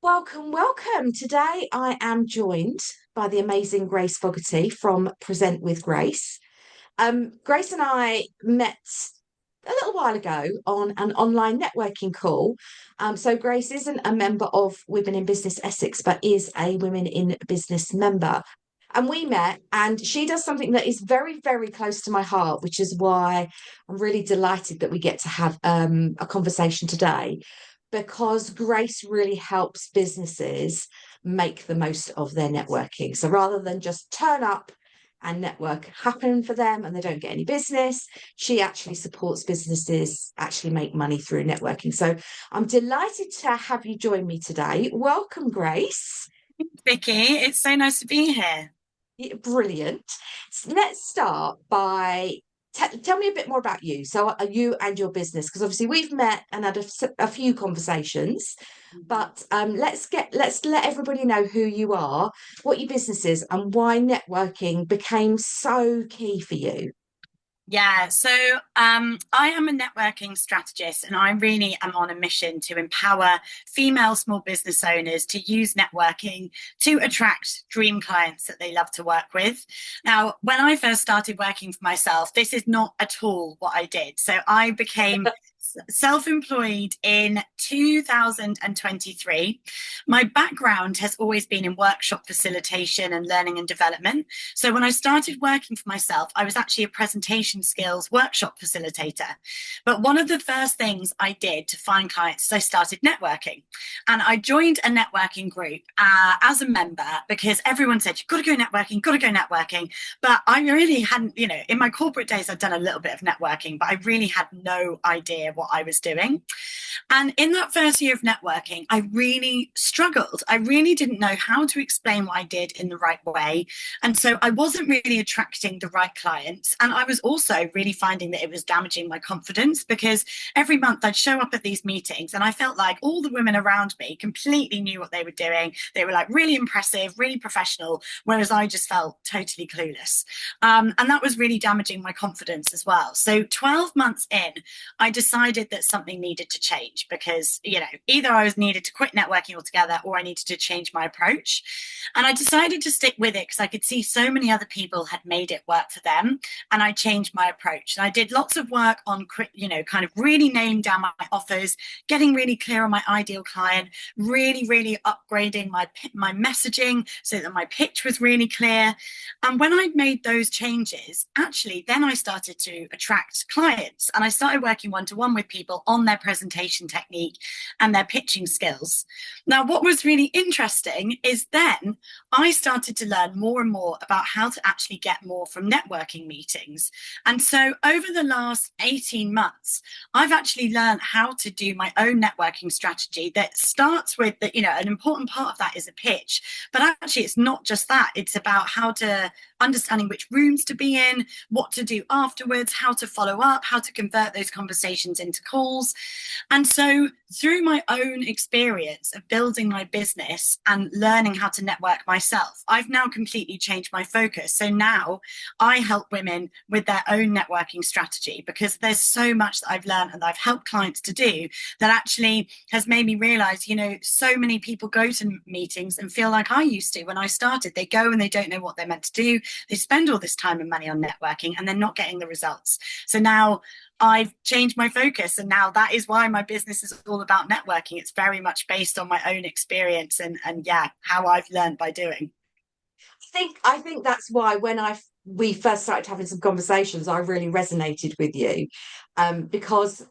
Welcome, welcome. Today I am joined by the amazing Grace Fogarty from Present with Grace. Grace and I met a little while ago on an online networking call. So Grace isn't a member of Women in Business Essex, but is a Women in Business member. And we met, and she does something that is very, very close to my heart, which is why I'm really delighted that we get to have a conversation today, because Grace really helps businesses make the most of their networking. So rather than just turn up and network happen for them and they don't get any business, she actually supports businesses actually make money through networking. So I'm delighted to have you join me today. Welcome, Grace. Vicky, it's so nice to be here. Yeah, brilliant. Let's start by tell me a bit more about you. So, you and your business, because obviously we've met and had a few conversations, but let's let everybody know who you are, what your business is, and why networking became so key for you. Yeah, so I am a networking strategist, and I really am on a mission to empower female small business owners to use networking to attract dream clients that they love to work with. Now, when I first started working for myself, this is not at all what I did. So I became self-employed in 2023. My background has always been in workshop facilitation and learning and development. So when I started working for myself, I was actually a presentation skills workshop facilitator. But one of the first things I did to find clients is I started networking. And I joined a networking group as a member because everyone said, you've got to go networking, got to go networking. But I really hadn't, in my corporate days, I'd done a little bit of networking, but I really had no idea what I was doing. And in that first year of networking, I really struggled. I really didn't know how to explain what I did in the right way. And so I wasn't really attracting the right clients. And I was also really finding that it was damaging my confidence, because every month I'd show up at these meetings and I felt like all the women around me completely knew what they were doing. They were like really impressive, really professional, whereas I just felt totally clueless. And that was really damaging my confidence as well. So 12 months in, I decided that something needed to change, because, either I was needed to quit networking altogether or I needed to change my approach. And I decided to stick with it because I could see so many other people had made it work for them. And I changed my approach. And I did lots of work on, kind of really nailing down my offers, getting really clear on my ideal client, really, really upgrading my messaging so that my pitch was really clear. And when I made those changes, actually, then I started to attract clients, and I started working one-to-one with people on their presentation technique and their pitching skills. Now, what was really interesting is then I started to learn more and more about how to actually get more from networking meetings. And so over the last 18 months, I've actually learned how to do my own networking strategy that starts with an important part of that is a pitch. But actually, it's not just that. It's about how to understanding which rooms to be in, what to do afterwards, how to follow up, how to convert those conversations into calls. And so through my own experience of building my business and learning how to network myself, I've now completely changed my focus. So now I help women with their own networking strategy, because there's so much that I've learned and I've helped clients to do that actually has made me realize, so many people go to meetings and feel like I used to when I started. They go and they don't know what they're meant to do. They spend all this time and money on networking and they're not getting the results. So now I've changed my focus, and now that is why my business is all about networking. It's very much based on my own experience and yeah, how I've learned by doing. I think that's why when we first started having some conversations, I really resonated with you, because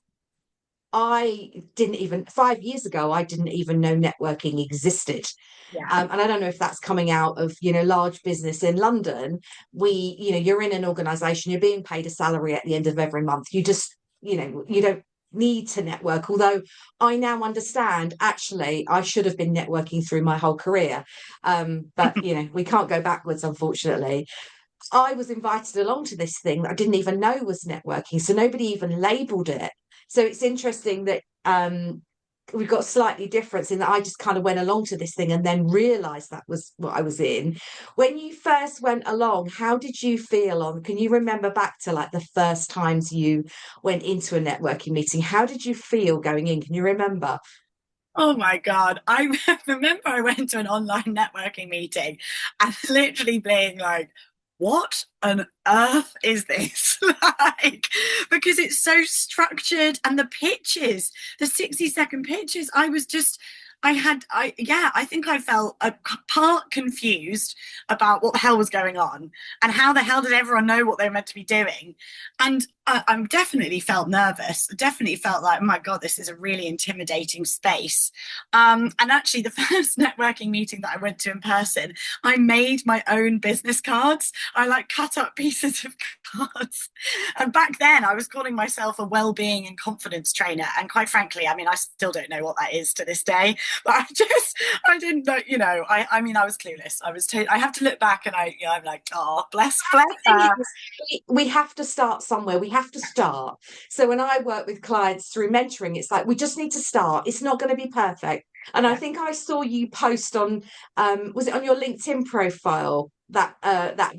I didn't even 5 years ago, I didn't even know networking existed. Yeah. And I don't know if that's coming out of, large business in London. You're in an organization, you're being paid a salary at the end of every month. You just, you don't need to network. Although I now understand, actually, I should have been networking through my whole career. But, we can't go backwards, unfortunately. I was invited along to this thing that I didn't even know was networking. So nobody even labeled it. So it's interesting that we've got slightly different in that I just kind of went along to this thing and then realized that was what I was in. When you first went along, how did you feel on, can you remember back to like the first times you went into a networking meeting? How did you feel going in? Can you remember? Oh my God. I remember I went to an online networking meeting and literally being like, what on earth is this? Like, because it's so structured and the pitches, the 60-second pitches, yeah, I think I felt a part confused about what the hell was going on and how the hell did everyone know what they were meant to be doing. And I definitely felt nervous. I definitely felt like, oh my God, this is a really intimidating space. And actually, the first networking meeting that I went to in person, I made my own business cards. I like cut up pieces of cards. And back then, I was calling myself a well-being and confidence trainer. And quite frankly, I mean, I still don't know what that is to this day. But I didn't know, I mean, I was clueless. I have to look back and I'm like, oh, bless Thing her. is, we have to start somewhere. We have to start. So when I work with clients through mentoring, it's like we just need to start. It's not going to be perfect. And I Yeah. think I saw you post on, was it on your LinkedIn profile, that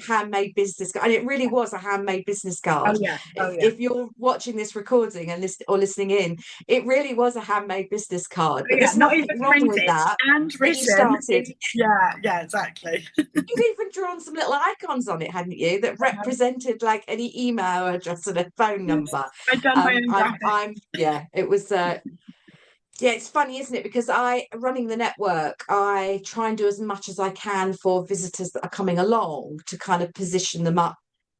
handmade business card? And it really was a handmade business Oh card. yeah. Oh yeah. If you're watching this recording and listening in, it really was a handmade business card. Oh But yeah. there's Not nothing even wrong with printed that. and But you written. started. Yeah. Yeah. Exactly. You'd even drawn some little icons on it, hadn't you, that represented like any email address and a phone number. I'd done my own graphic. Yeah, it was, yeah, it's funny, isn't it? Because running the network, I try and do as much as I can for visitors that are coming along to kind of position them up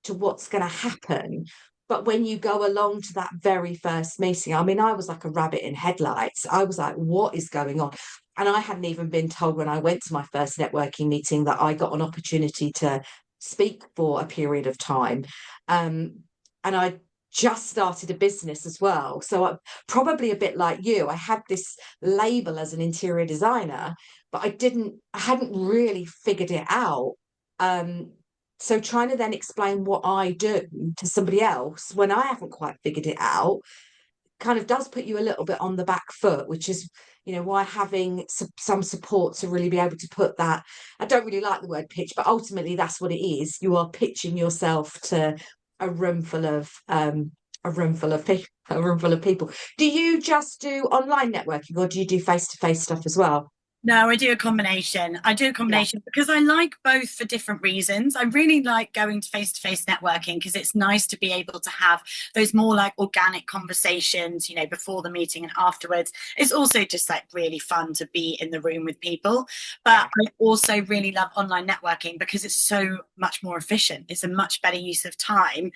to what's going to happen. But when you go along to that very first meeting, I mean, I was like a rabbit in headlights. I was like, what is going on? And I hadn't even been told when I went to my first networking meeting that I got an opportunity to speak for a period of time. And I just started a business as well. So I, probably a bit like you, I had this label as an interior designer, but I hadn't really figured it out. Um, so trying to then explain what I do to somebody else when I haven't quite figured it out kind of does put you a little bit on the back foot, which is, why having some support to really be able to put that. I don't really like the word pitch, but ultimately that's what it is. You are pitching yourself to a room full of a room full of people. A room full of people. Do you just do online networking, or do you do face-to-face stuff as well? No, I do a combination. I do a Yeah, combination because I like both for different reasons. I really like going to face networking because it's nice to be able to have those more like organic conversations, before the meeting and afterwards. It's also just like really fun to be in the room with people. But yeah. I also really love online networking because it's so much more efficient. It's a much better use of time,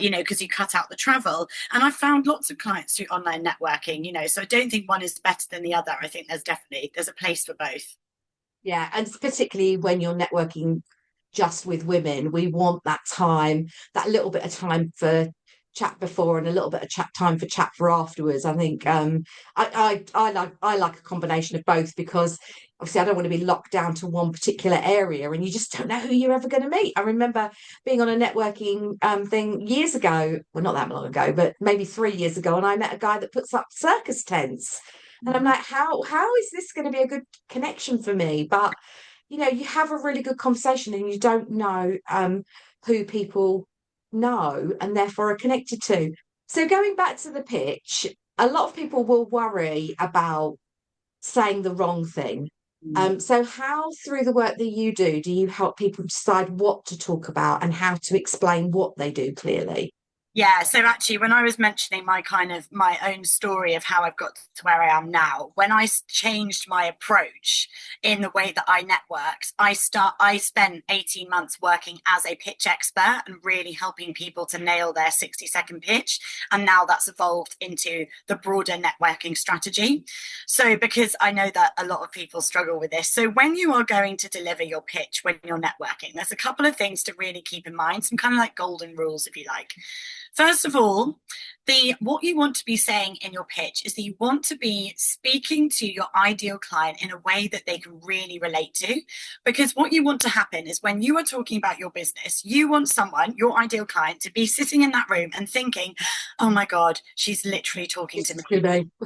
because you cut out the travel. And I've found lots of clients through online networking, so I don't think one is better than the other. I think there's a place for both. Yeah, and particularly when you're networking just with women, we want that time, that little bit of time for chat before and a little bit of chat time for chat for afterwards. I think I like a combination of both because obviously I don't want to be locked down to one particular area and you just don't know who you're ever going to meet. I remember being on a networking thing years ago, well not that long ago, but maybe 3 years ago, and I met a guy that puts up circus tents. And I'm like, how is this going to be a good connection for me? But you have a really good conversation and you don't know who people know and therefore are connected to. So going back to the pitch, a lot of people will worry about saying the wrong thing. Mm. So how through the work that you do you help people decide what to talk about and how to explain what they do clearly? Yeah, so actually, when I was mentioning my own story of how I've got to where I am now, when changed my approach in the way that I networked, I spent 18 months working as a pitch expert and really helping people to nail their 60-second pitch. And now that's evolved into the broader networking strategy. So because I know that a lot of people struggle with this. So when you are going to deliver your pitch when you're networking, there's a couple of things to really keep in mind, some kind of like golden rules, if you like. First of all, What you want to be saying in your pitch is that you want to be speaking to your ideal client in a way that they can really relate to. Because what you want to happen is when you are talking about your business, you want someone, your ideal client, to be sitting in that room and thinking, oh my God, she's literally talking to me.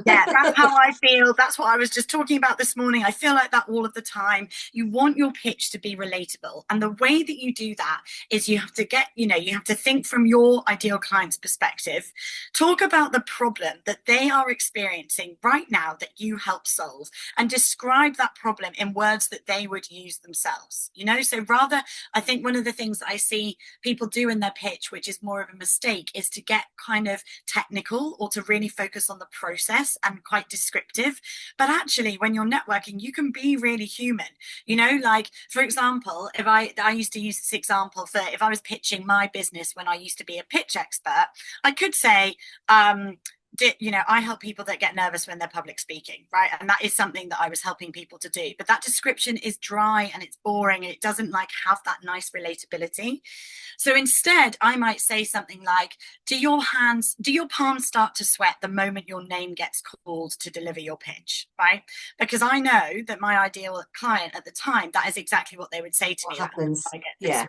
Yeah, that's how I feel. That's what I was just talking about this morning. I feel like that all of the time. You want your pitch to be relatable. And the way that you do that is you have to you have to think from your ideal client's perspective. Talk about the problem that they are experiencing right now that you help solve, and describe that problem in words that they would use themselves. So rather, I think one of the things that I see people do in their pitch, which is more of a mistake, is to get kind of technical or to really focus on the process and quite descriptive. But actually, when you're networking, you can be really human. Like, for example, if I used to use this example for if I was pitching my business when I used to be a pitch expert, I could say, I help people that get nervous when they're public speaking, right? And that is something that I was helping people to do. But that description is dry and it's boring and it doesn't have that nice relatability. So instead, I might say something like, do your palms start to sweat the moment your name gets called to deliver your pitch, right? Because I know that my ideal client at the time, that is exactly what they would say to me. What happens? I get Yeah.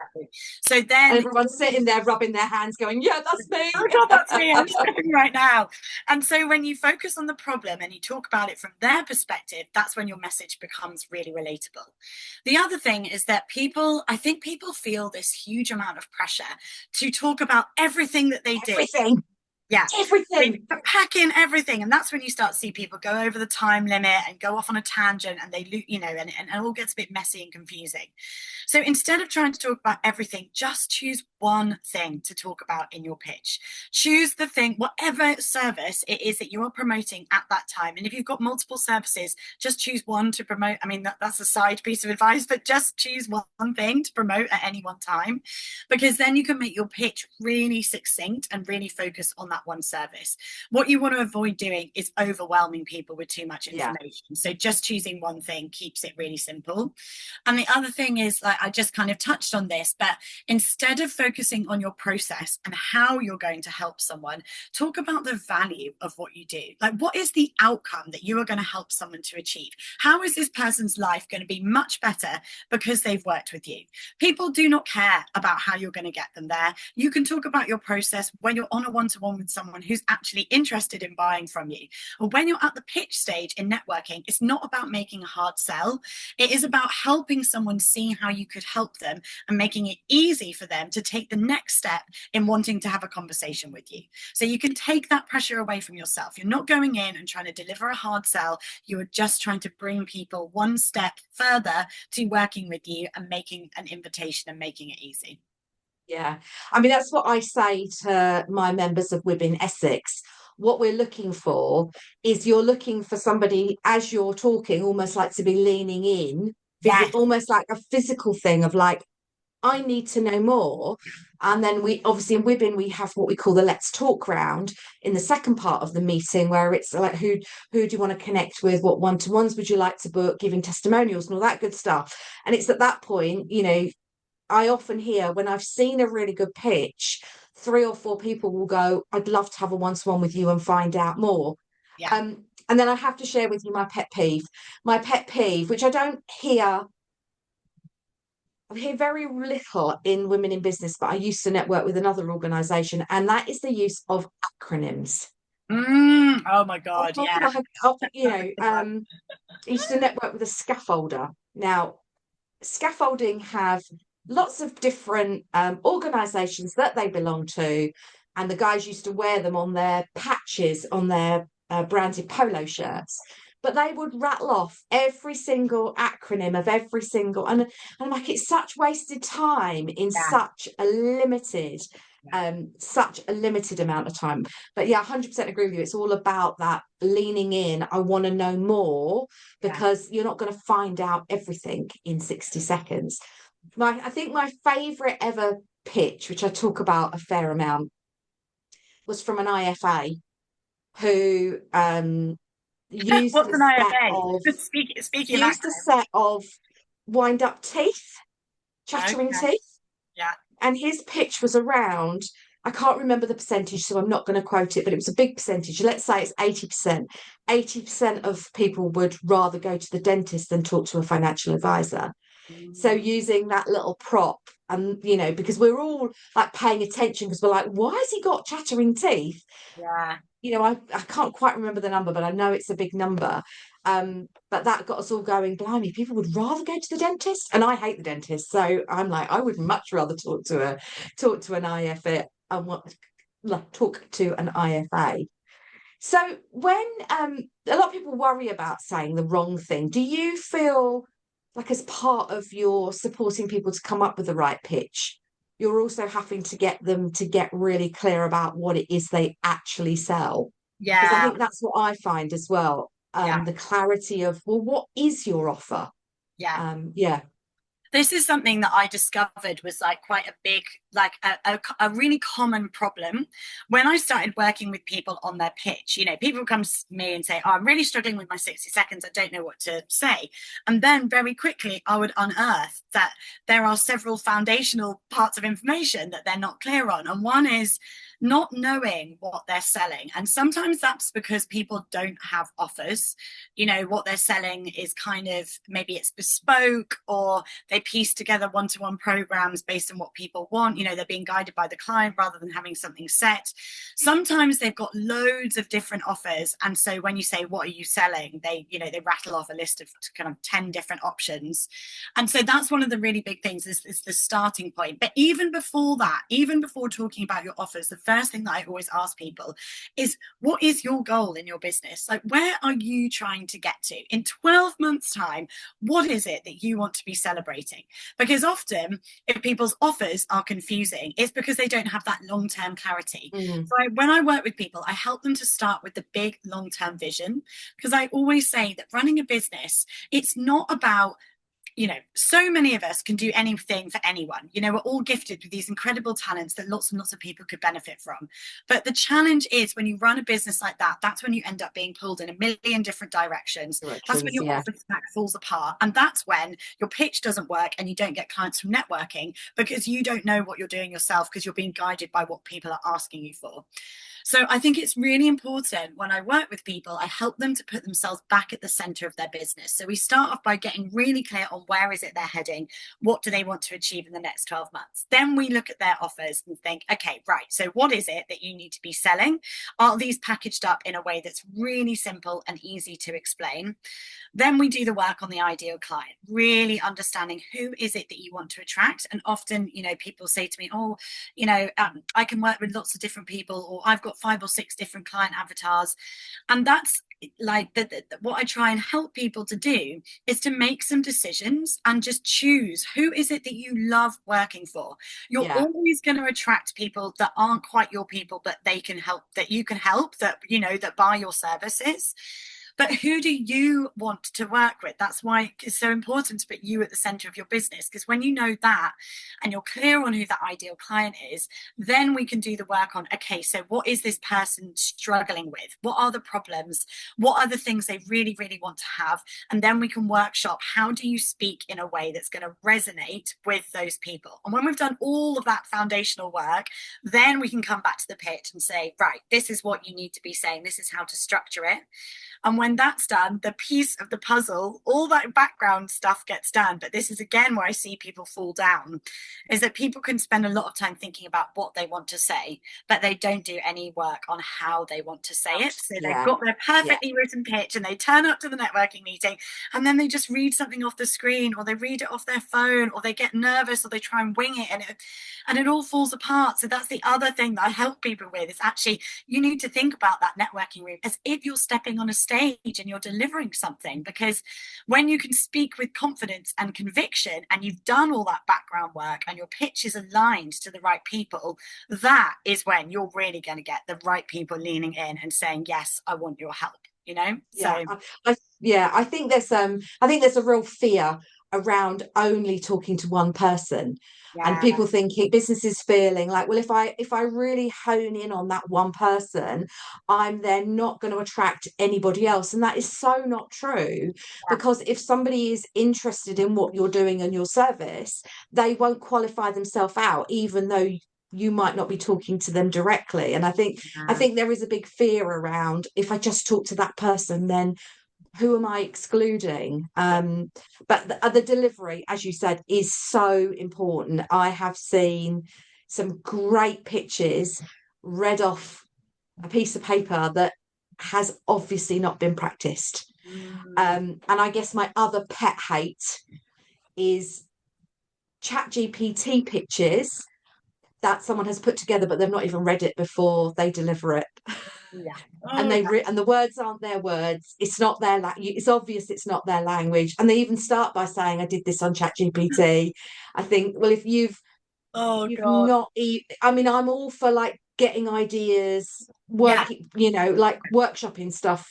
So then everyone's sitting there rubbing their hands going, yeah, that's me. Oh God, that's me. I'm stepping right now. And so when you focus on the problem and you talk about it from their perspective, that's when your message becomes really relatable. The other thing is that I think people feel this huge amount of pressure to talk about everything that they do. Everything. Yeah, everything. They pack in everything, and that's when you start to see people go over the time limit and go off on a tangent, and they, and it all gets a bit messy and confusing. So instead of trying to talk about everything, just choose one thing to talk about in your pitch. Choose the thing, whatever service it is that you are promoting at that time. And if you've got multiple services, just choose one to promote. I mean, that's a side piece of advice, but just choose one thing to promote at any one time, because then you can make your pitch really succinct and really focus on that one service. What you want to avoid doing is overwhelming people with too much information. Yeah. So just choosing one thing keeps it really simple. And the other thing is, like, I just kind of touched on this, but instead of focusing on your process and how you're going to help someone, talk about the value of what you do. Like, what is the outcome that you are going to help someone to achieve? How is this person's life going to be much better because they've worked with you? People do not care about how you're going to get them there. You can talk about your process when you're on a one-to-one with someone who's actually interested in buying from you. Or when you're at the pitch stage in networking, it's not about making a hard sell. It is about helping someone see how you could help them and making it easy for them to take the next step in wanting to have a conversation with you. So you can take that pressure away from yourself. You're not going in and trying to deliver a hard sell. You are just trying to bring people one step further to working with you and making an invitation and making it easy. Yeah, I mean, that's what I say to my members of Women Essex. What we're looking for is you're looking for somebody, as you're talking, almost like to be leaning in, almost like a physical thing of like, I need to know more. And then we obviously in Women, we have what we call the Let's Talk round in the second part of the meeting, where it's like, who do you want to connect with? What one-to-ones would you like to book? Giving testimonials and all that good stuff. And it's at that point, I often hear when I've seen a really good pitch, 3 or 4 people will go, I'd love to have a one-to-one with you and find out more. Yeah. And then I have to share with you my pet peeve. My pet peeve, which I hear very little in Women in Business, but I used to network with another organisation, and that is the use of acronyms. Oh my God, yeah. I used to network with a scaffolder. Now, scaffolding have lots of different organisations that they belong to, and the guys used to wear them on their patches on their branded polo shirts, but they would rattle off every single acronym of every single, and I'm like, it's such wasted time in such a limited amount of time. But yeah, 100% agree with you. It's all about that leaning in. I want to know more, because you're not going to find out everything in 60 seconds. I think my favourite ever pitch, which I talk about a fair amount, was from an IFA who used What's an IFA? used a set of wind-up teeth, chattering teeth. Yeah. And his pitch was around I can't remember the percentage, so I'm not going to quote it, but it was a big percentage. Let's say it's 80%. 80% of people would rather go to the dentist than talk to a financial advisor. So Mm. using that little prop, and because we're all like paying attention because we're like, why has he got chattering teeth? Yeah. I can't quite remember the number, but I know it's a big number. But that got us all going, blimey, people would rather go to the dentist. And I hate the dentist. So I'm like, I would much rather talk to an IFA and talk to an IFA. So when a lot of people worry about saying the wrong thing, do you feel like as part of your supporting people to come up with the right pitch, you're also having to get them to get really clear about what it is they actually sell? Because I Yeah. think that's what I find as well. Yeah. The clarity of, well, what is your offer? Yeah. Yeah. This is something that I discovered was like quite a big, like a really common problem when I started working with people on their pitch. People come to me and say, oh, I'm really struggling with my 60 seconds. I don't know what to say. And then very quickly, I would unearth that there are several foundational parts of information that they're not clear on. And one is not knowing what they're selling. And sometimes that's because people don't have offers. What they're selling is kind of, maybe it's bespoke, or they piece together one-to-one programs based on what people want. They're being guided by the client rather than having something set. Sometimes they've got loads of different offers, and so when you say, what are you selling, they rattle off a list of kind of 10 different options. And so that's one of the really big things, is the starting point. But even before that, even before talking about your offers, the first thing that I always ask people is, what is your goal in your business? Like, where are you trying to get to in 12 months time? What is it that you want to be celebrating? Because often, if people's offers are confusing, it's because they don't have that long-term clarity. Mm. So when I work with people, I help them to start with the big long-term vision, because I always say that running a business, it's not about, so many of us can do anything for anyone. We're all gifted with these incredible talents that lots and lots of people could benefit from. But the challenge is, when you run a business like that, that's when you end up being pulled in a million different directions. That's when Directions, your yeah. offer stack falls apart. And that's when your pitch doesn't work and you don't get clients from networking, because you don't know what you're doing yourself, because you're being guided by what people are asking you for. So I think it's really important, when I work with people, I help them to put themselves back at the center of their business. So we start off by getting really clear on where is it they're heading, what do they want to achieve in the next 12 months. Then we look at their offers and think, okay, right, so what is it that you need to be selling? Are these packaged up in a way that's really simple and easy to explain? Then we do the work on the ideal client, really understanding who is it that you want to attract. And often, people say to me, oh, I can work with lots of different people, or I've got 5 or 6 different client avatars. And that's like what I try and help people to do, is to make some decisions and just choose who is it that you love working for. You're Yeah. always going to attract people that aren't quite your people, but they can help, that you can help, that that buy your services. But who do you want to work with? That's why it's so important to put you at the center of your business, because when you know that and you're clear on who that ideal client is, then we can do the work on, okay, so what is this person struggling with? What are the problems? What are the things they really, really want to have? And then we can workshop, how do you speak in a way that's going to resonate with those people? And when we've done all of that foundational work, then we can come back to the pitch and say, right, this is what you need to be saying. This is how to structure it. And when that's done, the piece of the puzzle, all that background stuff gets done. But this is again where I see people fall down, is that people can spend a lot of time thinking about what they want to say, but they don't do any work on how they want to say it. So they've Yeah. got their Yeah. perfectly written pitch and they turn up to the networking meeting, and then they just read something off the screen, or they read it off their phone, or they get nervous, or they try and wing it, and it all falls apart. So that's the other thing that I help people with, is actually, you need to think about that networking room as if you're stepping on a stage and you're delivering something. Because when you can speak with confidence and conviction, and you've done all that background work, and your pitch is aligned to the right people, that is when you're really going to get the right people leaning in and saying, yes, I want your help. Yeah, So I think there's a real fear around only talking to one person, and yeah, people thinking business is feeling like, well, if I really hone in on that one person, I'm then not going to attract anybody else. And that is so not true, yeah, because if somebody is interested in what you're doing and your service, they won't qualify themselves out, even though you might not be talking to them directly. And I Yeah. think there is a big fear around, if I just talk to that person, then who am I excluding? Yeah. But the delivery, as you said, is so important. I have seen some great pitches read off a piece of paper that has obviously not been practiced. Mm. And I guess my other pet hate is chat GPT pitches that someone has put together, but they've not even read it before they deliver it. Yeah. And Oh, yeah. and the words aren't their words. It's not their it's obvious it's not their language. And they even start by saying, I did this on chat GPT. I think, well, if Oh you've God. not I mean, I'm all for like getting ideas, Yeah. working, like workshopping stuff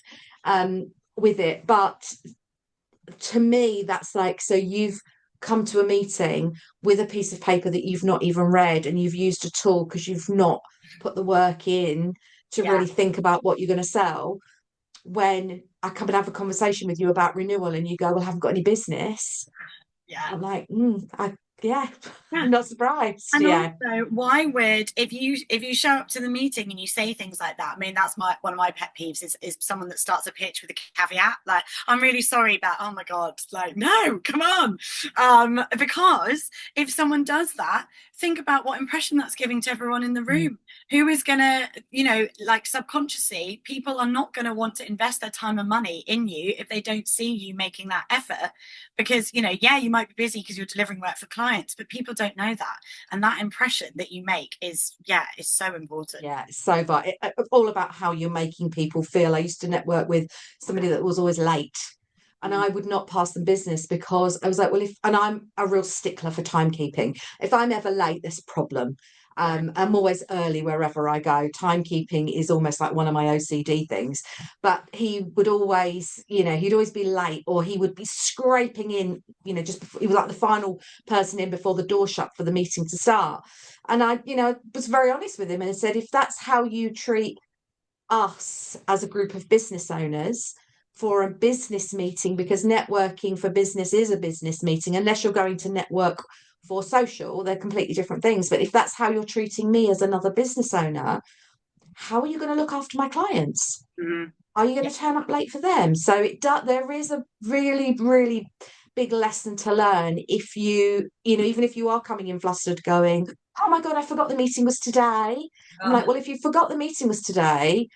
with it, but to me that's like, so you've come to a meeting with a piece of paper that you've not even read, and you've used a tool because you've not put the work in to Yeah. really think about what you're going to sell. When I come and have a conversation with you about renewal and you go, well, I haven't got any business, Yeah. I'm like, yeah, Yeah. I'm not surprised. And Yeah. also, why would if you show up to the meeting and you say things like that? I mean, that's my one of my pet peeves is someone that starts a pitch with a caveat like, "I'm really sorry, but oh my god," like, no, come on, because if someone does that, think about what impression that's giving to everyone in the Mm. room. Who is gonna, like subconsciously, people are not gonna want to invest their time and money in you if they don't see you making that effort, because yeah, you might be busy because you're delivering work for clients, but people don't know that, and that impression that you make is so important. Yeah, it's so all about how you're making people feel. I used to network with somebody that was always late, and Mm. I would not pass them business because I was like, well, if, and I'm a real stickler for timekeeping. If I'm ever late, there's a problem. Yeah. I'm always early wherever I go. Timekeeping is almost like one of my OCD things. But he would always, he'd always be late, or he would be scraping in, just before, he was like the final person in before the door shut for the meeting to start. And I, was very honest with him and said, if that's how you treat us as a group of business owners for a business meeting, because networking for business is a business meeting, unless you're going to network for social, they're completely different things. But if that's how you're treating me as another business owner, how are you going to look after my clients? Mm. Are you going Yeah. to turn up late for them? So there is a really, really big lesson to learn if even if you are coming in flustered going, oh my God, I forgot the meeting was today. I'm Oh, like, well, if you forgot the meeting was today,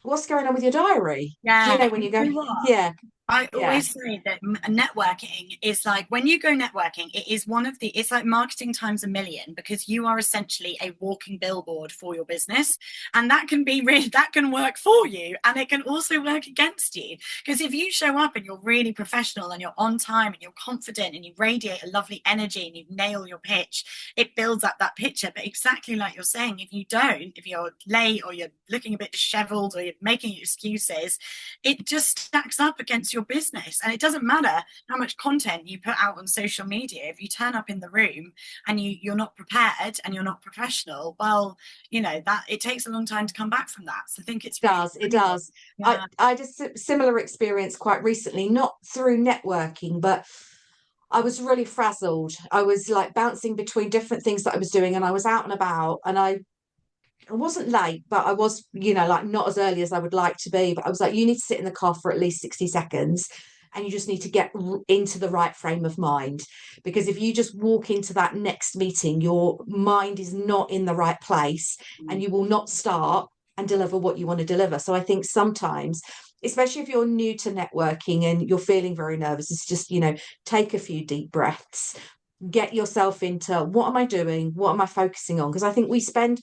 what's going on with your diary? Do you yeah. know when You you go, know what? yeah, I yeah, always say that networking is like, when you go networking, it is it's like marketing times a million, because you are essentially a walking billboard for your business. And that can be really, that can work for you, and it can also work against you. Because if you show up and you're really professional and you're on time and you're confident and you radiate a lovely energy and you nail your pitch, it builds up that picture. But exactly like you're saying, if you don't, if you're late or you're looking a bit disheveled or you're making excuses, it just stacks up against your business. And it doesn't matter how much content you put out on social media. If you turn up in the room and you're not prepared and you're not professional, well, that it takes a long time to come back from that. So I think it's really it valuable. does. Yeah. I had a similar experience quite recently, not through networking, but I was really frazzled. I was like bouncing between different things that I was doing, and I was out and about, and I wasn't late, but I was, like not as early as I would like to be. But I was like, you need to sit in the car for at least 60 seconds, and you just need to get into the right frame of mind. Because if you just walk into that next meeting, your mind is not in the right place, and Mm. you will not start and deliver what you want to deliver. So I think sometimes, especially if you're new to networking and you're feeling very nervous, it's just, take a few deep breaths, get yourself into, what am I doing? What am I focusing on? Because I think we spend,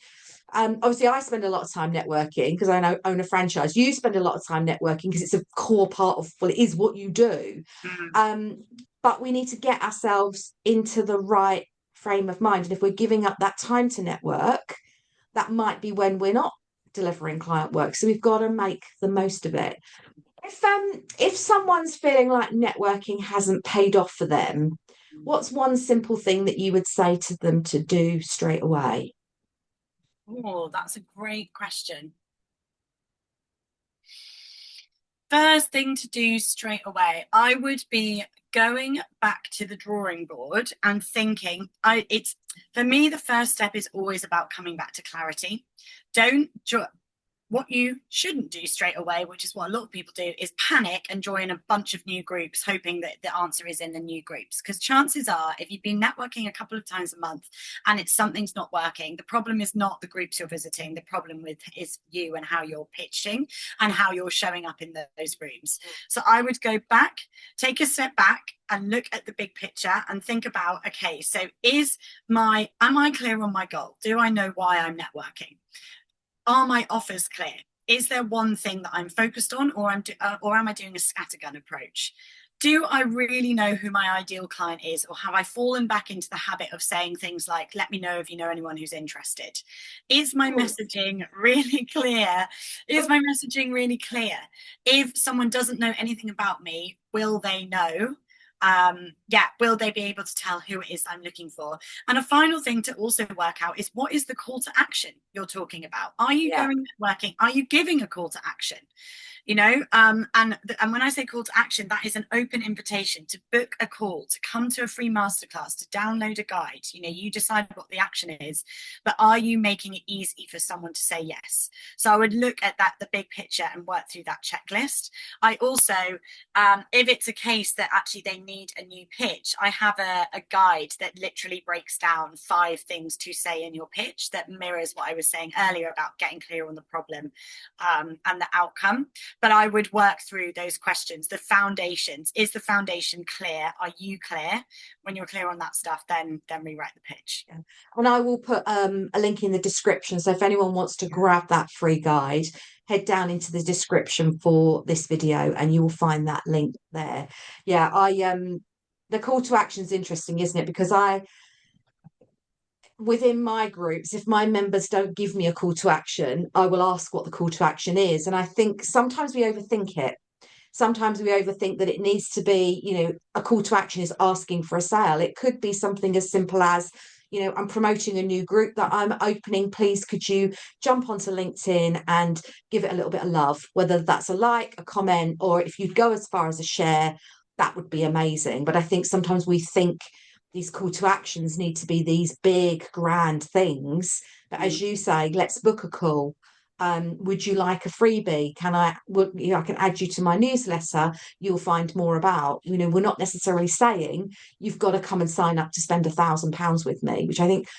obviously, I spend a lot of time networking because I own a franchise. You spend a lot of time networking because it's a core part of, well, it is what you do. Mm. Um, but we need to get ourselves into the right frame of mind. And if we're giving up that time to network, that might be when we're not delivering client work. So we've got to make the most of it. If someone's feeling like networking hasn't paid off for them, what's one simple thing that you would say to them to do straight away? Oh, that's a great question. First thing to do straight away, I would be going back to the drawing board and thinking, it's for me, the first step is always about coming back to clarity. Don't what you shouldn't do straight away, which is what a lot of people do, is panic and join a bunch of new groups, hoping that the answer is in the new groups. Because chances are, if you've been networking a couple of times a month and something's not working, the problem is not the groups you're visiting. The problem is you and how you're pitching and how you're showing up in those rooms. So I would go back, take a step back, and look at the big picture and think about, okay, so am I clear on my goal? Do I know why I'm networking? Are my offers clear? Is there one thing that I'm focused on, or am I doing a scattergun approach? Do I really know who my ideal client is, or have I fallen back into the habit of saying things like, let me know if you know anyone who's interested? Is my messaging really clear? Is my messaging really clear? If someone doesn't know anything about me, will they know? Will they be able to tell who it is I'm looking for? And a final thing to also work out is, what is the call to action you're talking about? Are you going networking? Are you giving a call to action? And when I say call to action, that is an open invitation to book a call, to come to a free masterclass, to download a guide. You decide what the action is, but are you making it easy for someone to say yes? So I would look at the big picture and work through that checklist. I also, if it's a case that actually they need a new pitch, I have a guide that literally breaks down 5 things to say in your pitch that mirrors what I was saying earlier about getting clear on the problem and the outcome. But I would work through those questions, the foundations. Is the foundation clear? Are you clear? When you're clear on that stuff, then rewrite the pitch. Yeah. And I will put a link in the description. So if anyone wants to grab that free guide, head down into the description for this video and you will find that link there. Yeah, the call to action is interesting, isn't it? Because within my groups, if my members don't give me a call to action, I will ask what the call to action is. And I think sometimes we overthink it. Sometimes we overthink that it needs to be, a call to action is asking for a sale. It could be something as simple as, I'm promoting a new group that I'm opening. Please, could you jump onto LinkedIn and give it a little bit of love, whether that's a like, a comment, or if you'd go as far as a share, that would be amazing. But I think sometimes we think these call to actions need to be these big, grand things. But as you say, let's book a call. Would you like a freebie? I can add you to my newsletter. You'll find more about, we're not necessarily saying you've got to come and sign up to spend £1,000 with me, which I think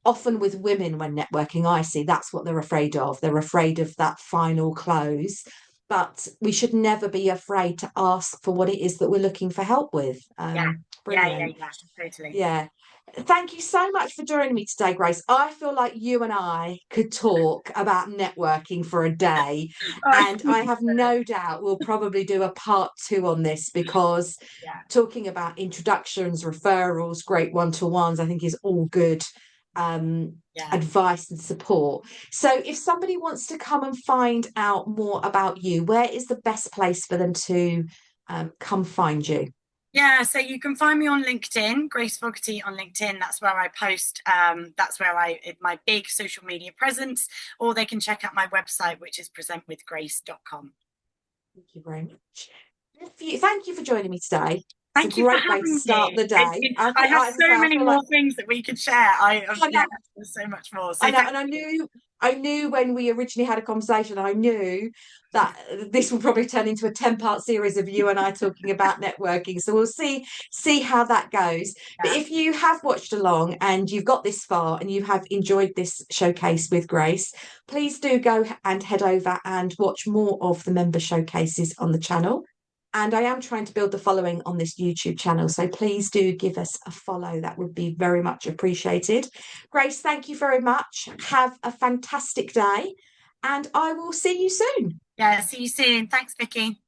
often with women when networking, I see that's what they're afraid of. They're afraid of that final close. But we should never be afraid to ask for what it is that we're looking for help with. Brilliant. Yeah, totally. Yeah. Thank you so much for joining me today, Grace. I feel like you and I could talk about networking for a day, and I have no doubt we'll probably do a part 2 on this, because talking about introductions, referrals, great one-to-ones, I think is all good advice and support. So if somebody wants to come and find out more about you, where is the best place for them to come find you? Yeah, so you can find me on LinkedIn, Grace Fogarty on LinkedIn. That's where I post. That's where my big social media presence. Or they can check out my website, which is presentwithgrace.com. Thank you very much. Thank you for joining me today. Thank you for having me. It's a great way to start the day. I have so many more things that we could share. There's so much more. So I knew when we originally had a conversation, I knew that this will probably turn into a 10-part series of you and I talking about networking. So we'll see how that goes. But if you have watched along and you've got this far and you have enjoyed this showcase with Grace, please do go and head over and watch more of the member showcases on the channel. And I am trying to build the following on this YouTube channel. So please do give us a follow. That would be very much appreciated. Grace, thank you very much. Have a fantastic day. And I will see you soon. Yeah, see you soon. Thanks, Vicky.